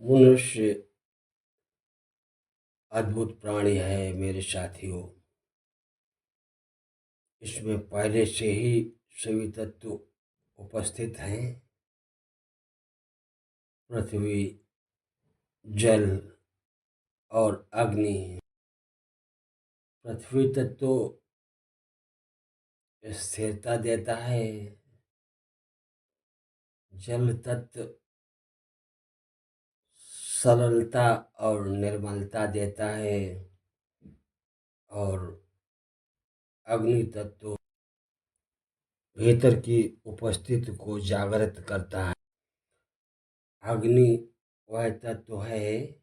मनुष्य अद्भुत प्राणी है मेरे साथियों। इसमें पहले से ही सभी तत्व उपस्थित हैं। पृथ्वी, जल और अग्नि। पृथ्वी तत्व स्थिरता देता है। जल तत्व सरलता और निर्मलता देता है। और अग्नि तत्व भीतर की उपस्थिति को जागृत करता है। अग्नि वह तत्व है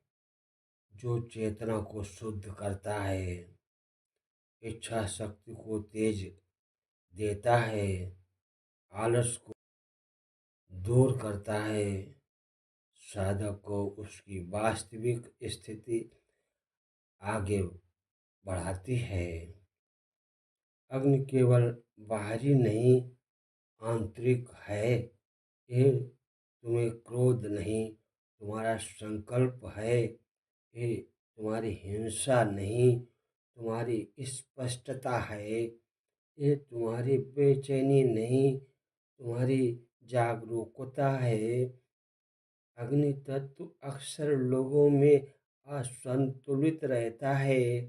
जो चेतना को शुद्ध करता है, इच्छा शक्ति को तेज देता है, आलस को दूर करता है, साधक को उसकी वास्तविक स्थिति आगे बढ़ाती है। अग्नि केवल बाहरी नहीं, आंतरिक है। ये तुम्हें क्रोध नहीं, तुम्हारा संकल्प है। ये तुम्हारी हिंसा नहीं, तुम्हारी स्पष्टता है। ये तुम्हारी बेचैनी नहीं, तुम्हारी जागरूकता है। अग्नि तत्व अक्सर लोगों में असंतुलित रहता है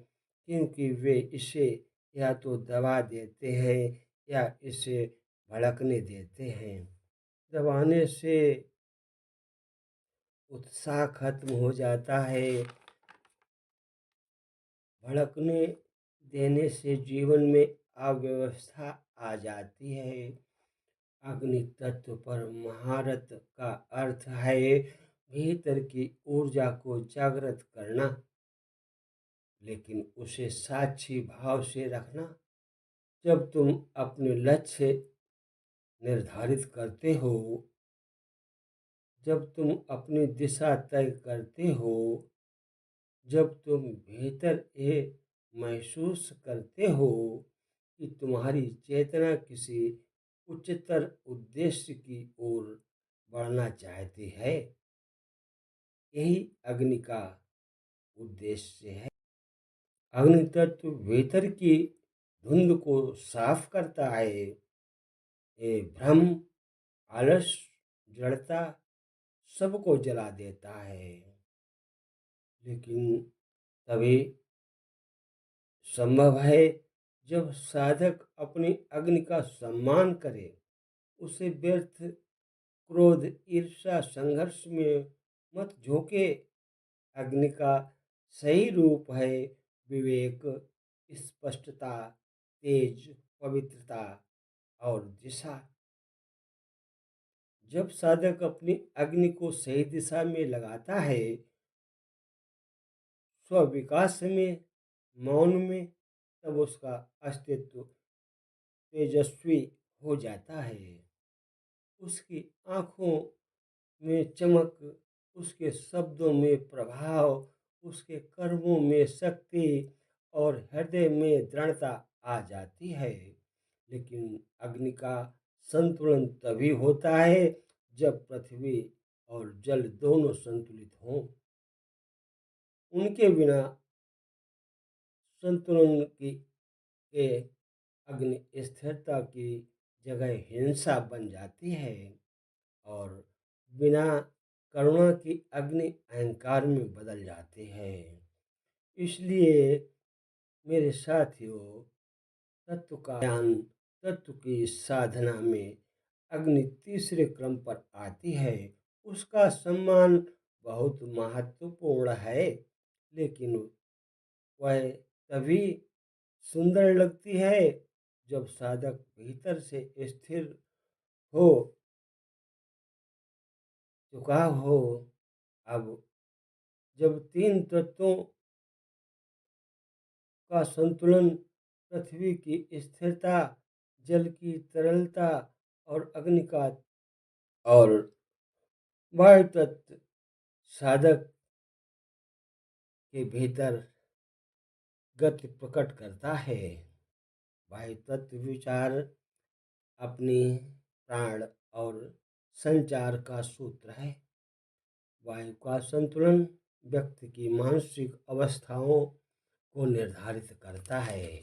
क्योंकि वे इसे या तो दबा देते हैं या इसे भड़कने देते हैं। दबाने से उत्साह खत्म हो जाता है, भड़कने देने से जीवन में अव्यवस्था आ जाती है। अग्नि तत्व पर महारत का अर्थ है भीतर की ऊर्जा को जागृत करना, लेकिन उसे साक्षी भाव से रखना। जब तुम अपने लक्ष्य निर्धारित करते हो, जब तुम अपनी दिशा तय करते हो, जब तुम भीतर ये महसूस करते हो कि तुम्हारी चेतना किसी उच्चतर उद्देश्य की ओर बढ़ना चाहती है, यही अग्नि का उद्देश्य है। अग्नि तत्व भीतर की धुंध को साफ करता है। ये भ्रम, आलस, जड़ता सबको जला देता है। लेकिन तभी संभव है जब साधक अपनी अग्नि का सम्मान करे, उसे व्यर्थ क्रोध, ईर्ष्या, संघर्ष में मत झोंके। अग्नि का सही रूप है विवेक, स्पष्टता, तेज, पवित्रता और दिशा। जब साधक अपनी अग्नि को सही दिशा में लगाता है, स्व विकास में, मौन में, तब उसका अस्तित्व तेजस्वी हो जाता है। उसकी आंखों में चमक, उसके शब्दों में प्रभाव, उसके कर्मों में शक्ति और हृदय में दृढ़ता आ जाती है। लेकिन अग्नि का संतुलन तभी होता है जब पृथ्वी और जल दोनों संतुलित हों। उनके बिना संतुलन की के अग्नि स्थिरता की जगह हिंसा बन जाती है और बिना करुणा की अग्नि अहंकार में बदल जाती है। इसलिए मेरे साथियों, तत्व का ज्ञान, तत्व की साधना में अग्नि तीसरे क्रम पर आती है। उसका सम्मान बहुत महत्वपूर्ण है, लेकिन वह तभी सुंदर लगती है जब साधक भीतर से स्थिर हो चुका हो। अब जब तीन तत्वों का संतुलन, पृथ्वी की स्थिरता, जल की तरलता और अग्नि का और वायु तत्व साधक के भीतर गति प्रकट करता है। वायु तत्व विचार, अपनी प्राण और संचार का सूत्र है। वायु का संतुलन व्यक्ति की मानसिक अवस्थाओं को निर्धारित करता है।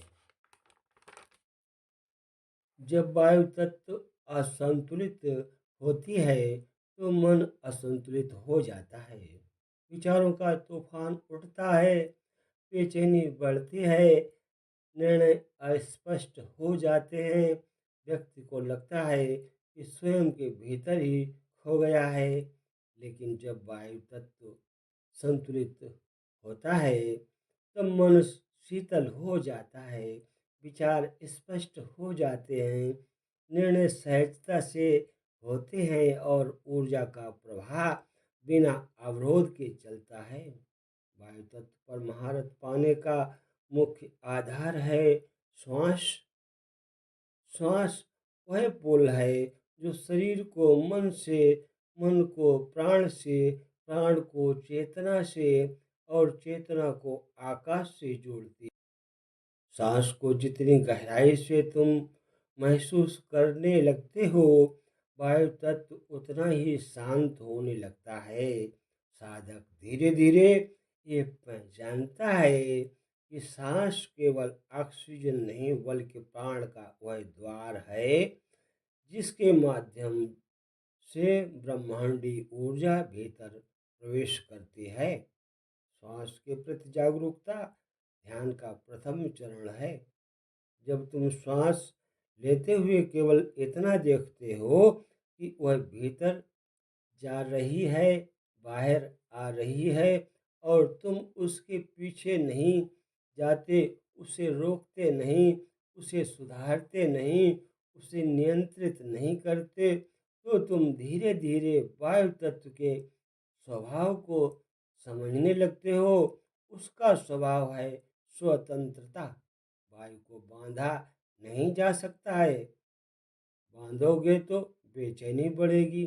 जब वायु तत्व असंतुलित होती है तो मन असंतुलित हो जाता है, विचारों का तूफान उठता है, बेचैनी बढ़ती है, निर्णय अस्पष्ट हो जाते हैं, व्यक्ति को लगता है कि स्वयं के भीतर ही खो गया है। लेकिन जब वायु तत्व संतुलित होता है तब मन शीतल हो जाता है, विचार स्पष्ट हो जाते हैं, निर्णय सहजता से होते हैं और ऊर्जा का प्रवाह बिना अवरोध के चलता है। वायु तत्व पर महारत पाने का मुख्य आधार है श्वास। श्वास वह पुल है जो शरीर को मन से, मन को प्राण से, प्राण को चेतना से और चेतना को आकाश से जोड़ती है। सांस को जितनी गहराई से तुम महसूस करने लगते हो, वायु तत्व उतना ही शांत होने लगता है। साधक धीरे धीरे ये पहचानता है कि सांस केवल ऑक्सीजन नहीं बल्कि प्राण का वह द्वार है जिसके माध्यम से ब्रह्मांडी ऊर्जा भीतर प्रवेश करती है। श्वास के प्रति जागरूकता ध्यान का प्रथम चरण है। जब तुम श्वास लेते हुए केवल इतना देखते हो कि वह भीतर जा रही है, बाहर आ रही है और तुम उसके पीछे नहीं जाते, उसे रोकते नहीं, उसे सुधारते नहीं, उसे नियंत्रित नहीं करते, तो तुम धीरे धीरे वायु तत्व के स्वभाव को समझने लगते हो। उसका स्वभाव है स्वतंत्रता। वायु को बांधा नहीं जा सकता है, बांधोगे तो बेचैनी बढ़ेगी,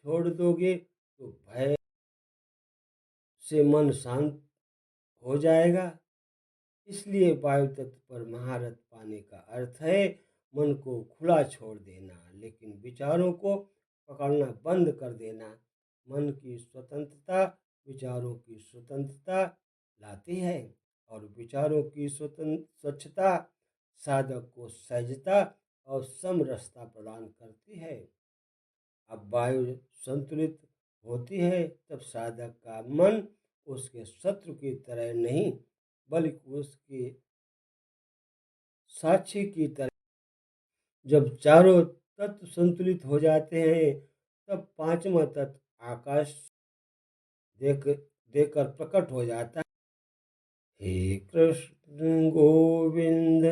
छोड़ दोगे तो भय से मन शांत हो जाएगा। इसलिए वायु तत्व पर महारत पाने का अर्थ है मन को खुला छोड़ देना, लेकिन विचारों को पकड़ना बंद कर देना। मन की स्वतंत्रता विचारों की स्वतंत्रता लाती है और विचारों की स्वच्छता साधक को सहजता और समरसता प्रदान करती है। अब वायु संतुलित होती है तब साधक का मन उसके शत्रु की तरह नहीं बल्कि उसके साक्षी की तरह। जब चारों तत्व संतुलित हो जाते हैं तब पांचवा तत्व आकाश देख देकर प्रकट हो जाता है। हे कृष्ण गोविंद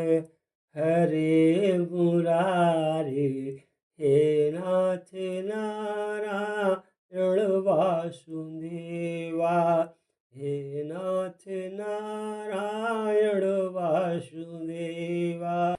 हरे मुरारी, हे नाथ नारायण वासुदेवा, हे नाथ नारायण वासुदेवा।